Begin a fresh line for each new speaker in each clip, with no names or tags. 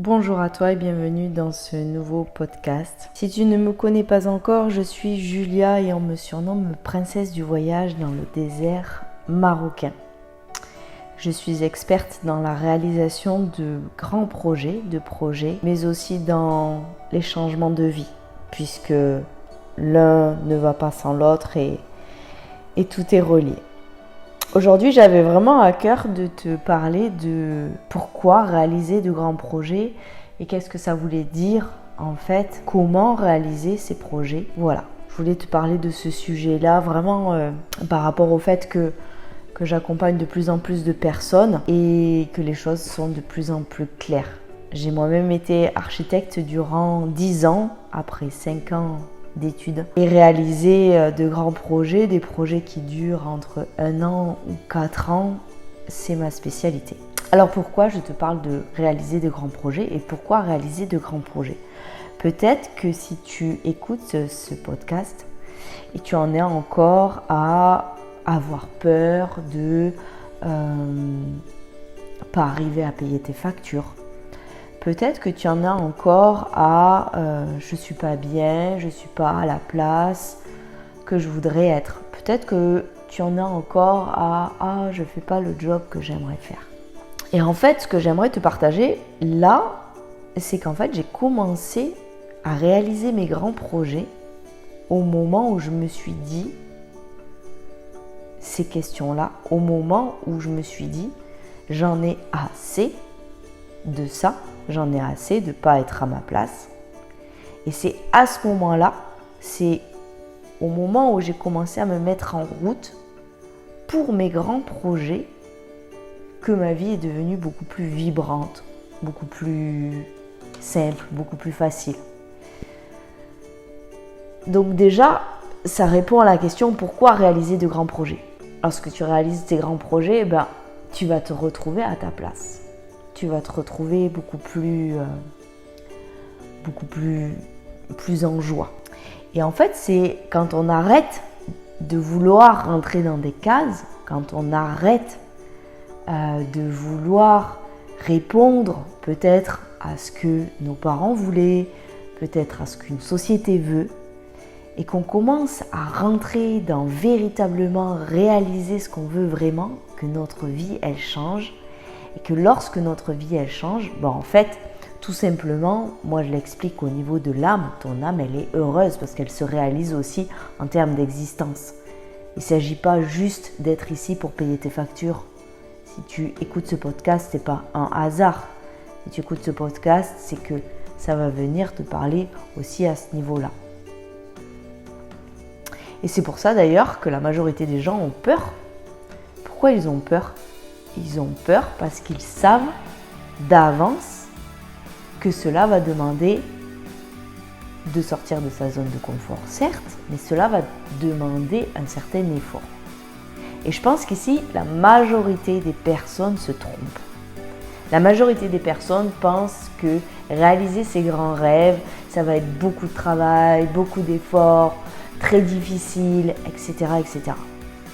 Bonjour à toi et bienvenue dans ce nouveau podcast. Si tu ne me connais pas encore, je suis Julia et on me surnomme princesse du voyage dans le désert marocain. Je suis experte dans la réalisation de grands projets, mais aussi dans les changements de vie, puisque l'un ne va pas sans l'autre et tout est relié. Aujourd'hui, j'avais vraiment à cœur de te parler de pourquoi réaliser de grands projets et qu'est-ce que ça voulait dire en fait, comment réaliser ces projets. Voilà, je voulais te parler de ce sujet-là vraiment par rapport au fait que j'accompagne de plus en plus de personnes et que les choses sont de plus en plus claires. J'ai moi-même été architecte durant 10 ans, après 5 ans d'études, et réaliser de grands projets, des projets qui durent entre 1 an ou 4 ans, c'est ma spécialité. Alors pourquoi je te parle de réaliser de grands projets et pourquoi réaliser de grands projets ? Peut-être que si tu écoutes ce podcast et tu en es encore à avoir peur de pas arriver à payer tes factures. Peut-être que tu en as encore à je suis pas bien, je suis pas à la place que je voudrais être. Peut-être que tu en as encore à je fais pas le job que j'aimerais faire. Et en fait, ce que j'aimerais te partager là, c'est qu'en fait, j'ai commencé à réaliser mes grands projets au moment où je me suis dit ces questions-là, au moment où je me suis dit j'en ai assez de ça. J'en ai assez de ne pas être à ma place. Et c'est à ce moment-là, c'est au moment où j'ai commencé à me mettre en route pour mes grands projets que ma vie est devenue beaucoup plus vibrante, beaucoup plus simple, beaucoup plus facile. Donc déjà, ça répond à la question pourquoi réaliser de grands projets. Lorsque tu réalises tes grands projets, tu vas te retrouver à ta place. Tu vas te retrouver beaucoup plus en joie. Et en fait, c'est quand on arrête de vouloir rentrer dans des cases, quand on arrête de vouloir répondre peut-être à ce que nos parents voulaient, peut-être à ce qu'une société veut, et qu'on commence à rentrer dans véritablement réaliser ce qu'on veut vraiment, que notre vie, elle change. Et que lorsque notre vie, elle change, en fait, tout simplement, moi je l'explique au niveau de l'âme, ton âme, elle est heureuse parce qu'elle se réalise aussi en termes d'existence. Il ne s'agit pas juste d'être ici pour payer tes factures. Si tu écoutes ce podcast, ce n'est pas un hasard. Si tu écoutes ce podcast, c'est que ça va venir te parler aussi à ce niveau-là. Et c'est pour ça d'ailleurs que la majorité des gens ont peur. Pourquoi ils ont peur ? Ils ont peur parce qu'ils savent d'avance que cela va demander de sortir de sa zone de confort, certes, mais cela va demander un certain effort. Et je pense qu'ici, la majorité des personnes se trompent. La majorité des personnes pensent que réaliser ses grands rêves, ça va être beaucoup de travail, beaucoup d'efforts, très difficile, etc., etc.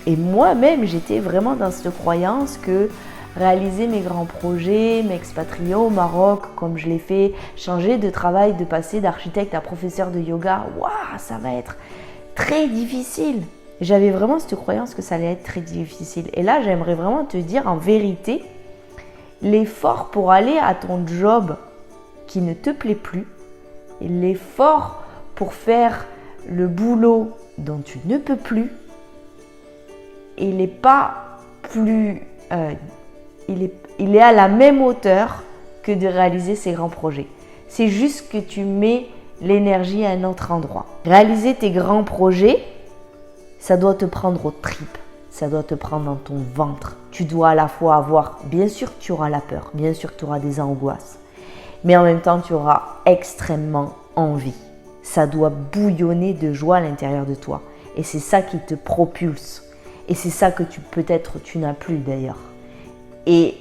Et moi-même, j'étais vraiment dans cette croyance que réaliser mes grands projets, m'expatrier au Maroc, comme je l'ai fait, changer de travail, de passer d'architecte à professeur de yoga, ça va être très difficile. J'avais vraiment cette croyance que ça allait être très difficile. Et là, j'aimerais vraiment te dire en vérité, l'effort pour aller à ton job qui ne te plaît plus, et l'effort pour faire le boulot dont tu ne peux plus, il n'est pas plus, il est à la même hauteur que de réaliser ces grands projets. C'est juste que tu mets l'énergie à un autre endroit. Réaliser tes grands projets, ça doit te prendre aux tripes, ça doit te prendre dans ton ventre. Tu dois à la fois avoir, bien sûr tu auras la peur, bien sûr tu auras des angoisses, mais en même temps tu auras extrêmement envie. Ça doit bouillonner de joie à l'intérieur de toi et c'est ça qui te propulse. Et c'est ça que peut-être tu n'as plus d'ailleurs. Et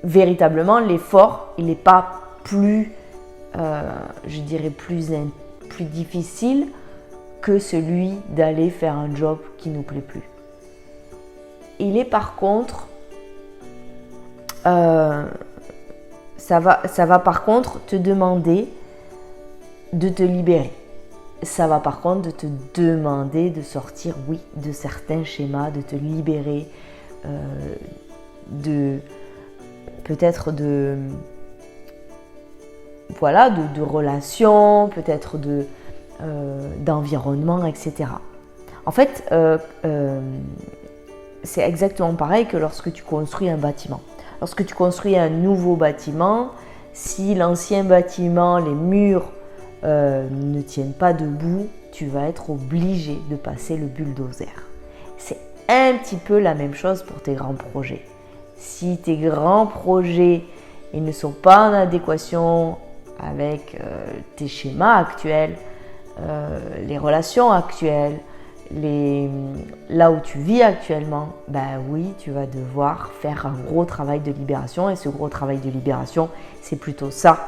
véritablement, l'effort, il n'est pas plus, plus difficile que celui d'aller faire un job qui ne nous plaît plus. Il est par contre Ça va par contre te demander de te libérer. Ça va par contre de te demander de sortir, oui, de certains schémas, de te libérer peut-être de relations, peut-être d'environnement, etc. En fait, c'est exactement pareil que lorsque tu construis un bâtiment. Lorsque tu construis un nouveau bâtiment, si l'ancien bâtiment, les murs ne tiennent pas debout, tu vas être obligé de passer le bulldozer. C'est un petit peu la même chose pour tes grands projets. Si tes grands projets ils ne sont pas en adéquation avec tes schémas actuels, les relations actuelles, là où tu vis actuellement, ben oui, tu vas devoir faire un gros travail de libération. Et ce gros travail de libération, c'est plutôt ça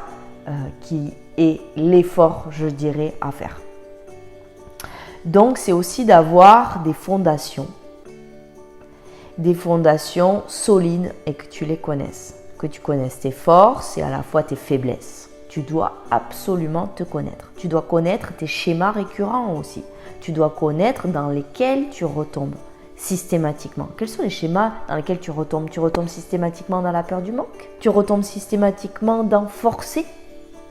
qui est l'effort, je dirais, à faire. Donc, c'est aussi d'avoir des fondations solides et que tu les connaisses. Que tu connaisses tes forces et à la fois tes faiblesses. Tu dois absolument te connaître. Tu dois connaître tes schémas récurrents aussi. Tu dois connaître dans lesquels tu retombes systématiquement. Quels sont les schémas dans lesquels tu retombes? Tu retombes systématiquement dans la peur du manque? Tu retombes systématiquement dans forcer?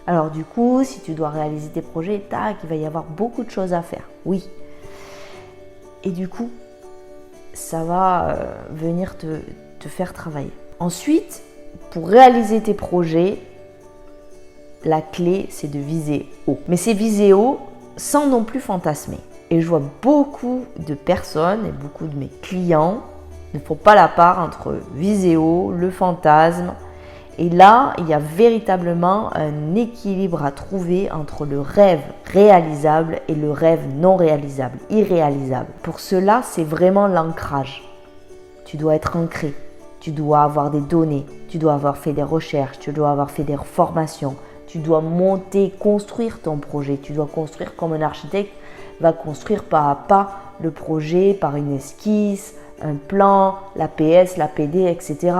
Alors du coup, si tu dois réaliser tes projets, il va y avoir beaucoup de choses à faire. Oui. Et du coup, ça va venir te faire travailler. Ensuite, pour réaliser tes projets, la clé, c'est de viser haut. Mais c'est viser haut sans non plus fantasmer. Et je vois beaucoup de personnes et beaucoup de mes clients ne font pas la part entre viser haut, le fantasme. Et là, il y a véritablement un équilibre à trouver entre le rêve réalisable et le rêve non réalisable, irréalisable. Pour cela, c'est vraiment l'ancrage. Tu dois être ancré, tu dois avoir des données, tu dois avoir fait des recherches, tu dois avoir fait des formations, tu dois monter, construire ton projet, tu dois construire comme un architecte va construire pas à pas le projet par une esquisse, un plan, la PS, la PD, etc.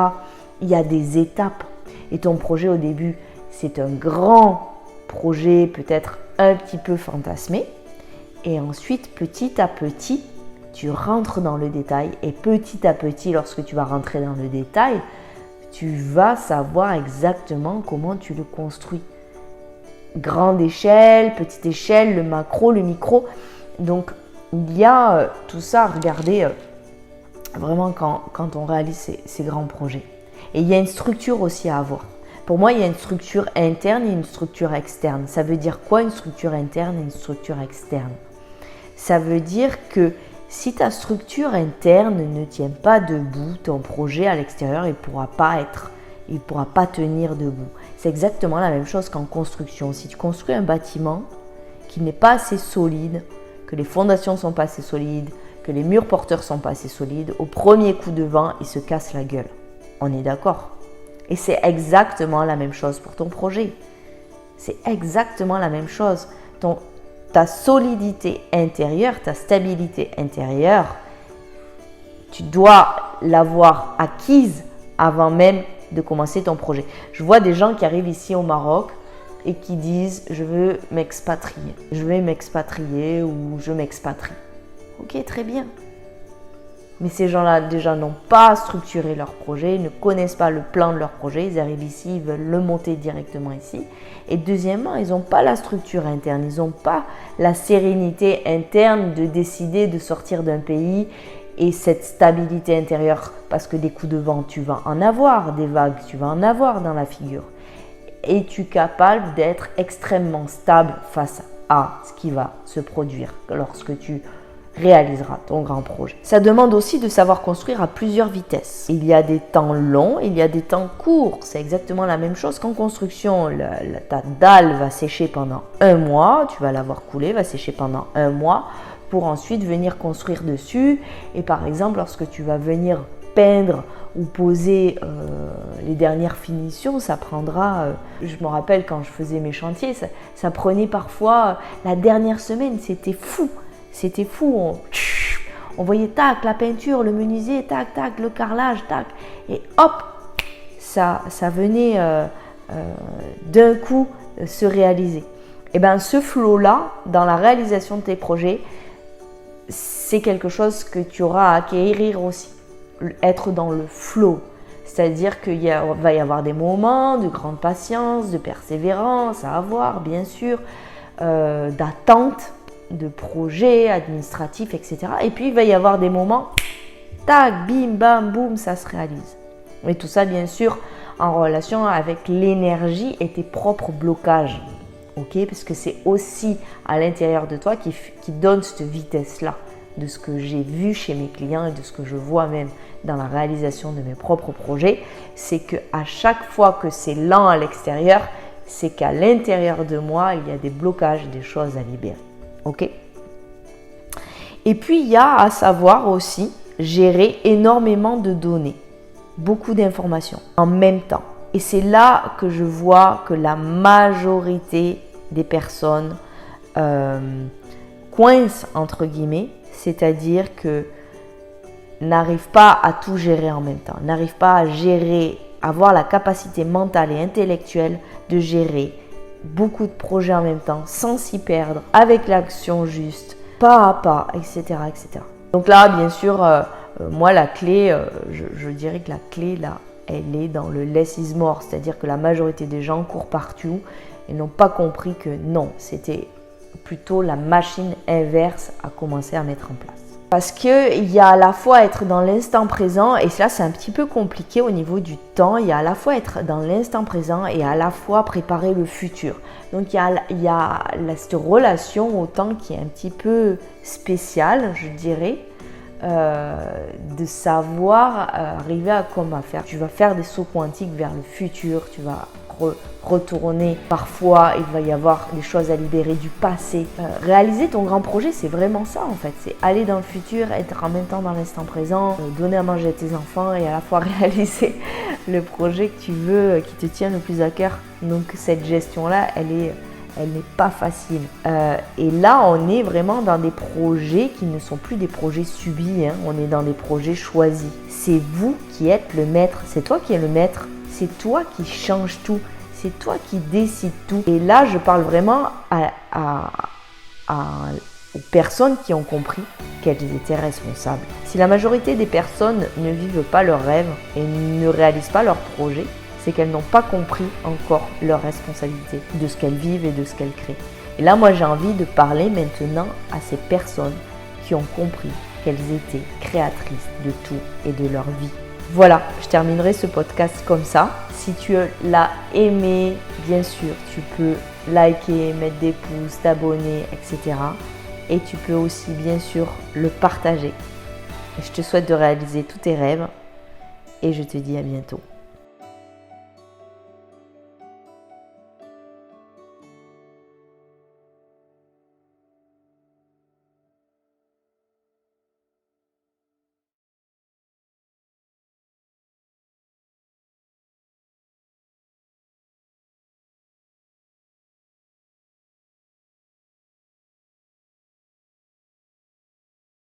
Il y a des étapes. Et ton projet au début, c'est un grand projet, peut-être un petit peu fantasmé. Et ensuite, petit à petit, tu rentres dans le détail. Et petit à petit, lorsque tu vas rentrer dans le détail, tu vas savoir exactement comment tu le construis. Grande échelle, petite échelle, le macro, le micro. Donc, il y a tout ça à regarder vraiment quand on réalise ces grands projets. Et il y a une structure aussi à avoir. Pour moi, il y a une structure interne et une structure externe. Ça veut dire quoi une structure interne et une structure externe? Ça veut dire que si ta structure interne ne tient pas debout, ton projet à l'extérieur, il ne pourra pas tenir debout. C'est exactement la même chose qu'en construction. Si tu construis un bâtiment qui n'est pas assez solide, que les fondations ne sont pas assez solides, que les murs porteurs ne sont pas assez solides, au premier coup de vent, il se casse la gueule. On est d'accord? Et c'est exactement la même chose pour ton projet. C'est exactement la même chose. Ta solidité intérieure, ta stabilité intérieure, tu dois l'avoir acquise avant même de commencer ton projet. Je vois des gens qui arrivent ici au Maroc et qui disent « je veux m'expatrier ». Je vais m'expatrier ou je m'expatrie. Ok, très bien. Mais ces gens-là, déjà, n'ont pas structuré leur projet, ne connaissent pas le plan de leur projet. Ils arrivent ici, ils veulent le monter directement ici. Et deuxièmement, ils n'ont pas la structure interne. Ils n'ont pas la sérénité interne de décider de sortir d'un pays et cette stabilité intérieure. Parce que des coups de vent, tu vas en avoir, des vagues, tu vas en avoir dans la figure. Es-tu capable d'être extrêmement stable face à ce qui va se produire lorsque tu réaliseras ton grand projet? Ça demande aussi de savoir construire à plusieurs vitesses. Il y a des temps longs, il y a des temps courts. C'est exactement la même chose qu'en construction. Ta dalle va sécher pendant 1 mois, tu vas la voir couler, va sécher pendant 1 mois pour ensuite venir construire dessus. Et par exemple, lorsque tu vas venir peindre ou poser les dernières finitions, ça prendra, je me rappelle quand je faisais mes chantiers, ça prenait parfois la dernière semaine, c'était fou. C'était fou, on voyait tac, la peinture, le menuisier, tac, tac, le carrelage, tac, et hop, ça venait d'un coup se réaliser. Et bien ce flow-là, dans la réalisation de tes projets, c'est quelque chose que tu auras à acquérir aussi. Être dans le flow. C'est-à-dire qu'il va y avoir des moments de grande patience, de persévérance à avoir, bien sûr, d'attente de projets administratifs, etc. Et puis il va y avoir des moments, tac, bim, bam, boum, ça se réalise. Et tout ça, bien sûr, en relation avec l'énergie et tes propres blocages. Okay, parce que c'est aussi à l'intérieur de toi qui donne cette vitesse-là, de ce que j'ai vu chez mes clients et de ce que je vois même dans la réalisation de mes propres projets, c'est qu'à chaque fois que c'est lent à l'extérieur, c'est qu'à l'intérieur de moi, il y a des blocages, des choses à libérer. Ok ? Et puis, il y a à savoir aussi gérer énormément de données, beaucoup d'informations en même temps. Et c'est là que je vois que la majorité des personnes coincent, entre guillemets, c'est-à-dire que n'arrivent pas à tout gérer en même temps, n'arrivent pas à gérer, avoir la capacité mentale et intellectuelle de gérer beaucoup de projets en même temps, sans s'y perdre, avec l'action juste, pas à pas, etc. etc. Donc là, bien sûr, moi, la clé, je dirais que la clé, là, elle est dans le less is more, c'est-à-dire que la majorité des gens courent partout et n'ont pas compris que non, c'était plutôt la machine inverse à commencer à mettre en place. Parce qu'il y a à la fois être dans l'instant présent, et là c'est un petit peu compliqué au niveau du temps, il y a à la fois être dans l'instant présent et à la fois préparer le futur. Donc il y a cette relation au temps qui est un petit peu spéciale, je dirais, de savoir arriver à comment faire. Tu vas faire des sauts quantiques vers le futur, tu vas retourner. Parfois, il va y avoir des choses à libérer du passé. Réaliser ton grand projet, c'est vraiment ça en fait. C'est aller dans le futur, être en même temps dans l'instant présent, donner à manger à tes enfants et à la fois réaliser le projet que tu veux, qui te tient le plus à cœur. Donc cette gestion-là, elle n'est pas facile. Et là, on est vraiment dans des projets qui ne sont plus des projets subis. On est dans des projets choisis. C'est vous qui êtes le maître. C'est toi qui es le maître. C'est toi qui change tout. C'est toi qui décides tout. Et là, je parle vraiment aux personnes qui ont compris qu'elles étaient responsables. Si la majorité des personnes ne vivent pas leurs rêves et ne réalisent pas leurs projets, c'est qu'elles n'ont pas compris encore leur responsabilité de ce qu'elles vivent et de ce qu'elles créent. Et là, moi, j'ai envie de parler maintenant à ces personnes qui ont compris qu'elles étaient créatrices de tout et de leur vie. Voilà, je terminerai ce podcast comme ça. Si tu l'as aimé, bien sûr, tu peux liker, mettre des pouces, t'abonner, etc. Et tu peux aussi, bien sûr, le partager. Je te souhaite de réaliser tous tes rêves et je te dis à bientôt.